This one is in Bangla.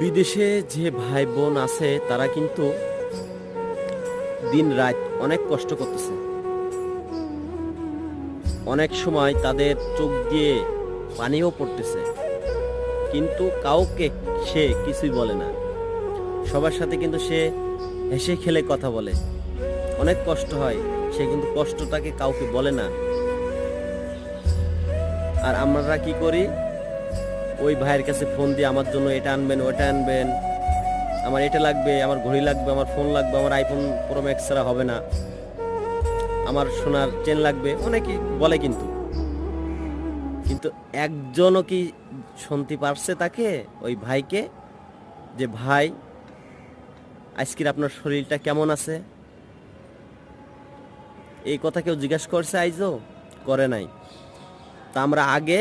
বিদেশে যে ভাই বোন আছে তারা কিন্তু দিন রাত অনেক কষ্ট করতেছে। অনেক সময় তাদের চোখ দিয়ে পানিও পড়তেছে, কিন্তু কাউকে সে কিছুই বলে না। সবার সাথে কিন্তু সে হেসে খেলে কথা বলে। অনেক কষ্ট হয়, সে কিন্তু কষ্টটাকে কাউকে বলে না। আর আমরা কি করি, ওই ভাইয়ের কাছে ফোন দিয়ে আমার জন্য এটা আনবেন, ওটা আনবেন, আমার এটা লাগবে, আমার ঘড়ি লাগবে, আমার ফোন লাগবে, আমার আইফোন প্রো ম্যাক্স ছাড়া হবে না, আমার সোনার চেন লাগবে, অনেকেই বলে। কিন্তু কিন্তু একজনও কি শুনতে পারছে তাকে, ওই ভাইকে, যে ভাই আজকের আপনার শরীরটা কেমন আছে? এই কথা কেউ জিজ্ঞাসা করছে? আইজও করে নাই। তা আমরা আগে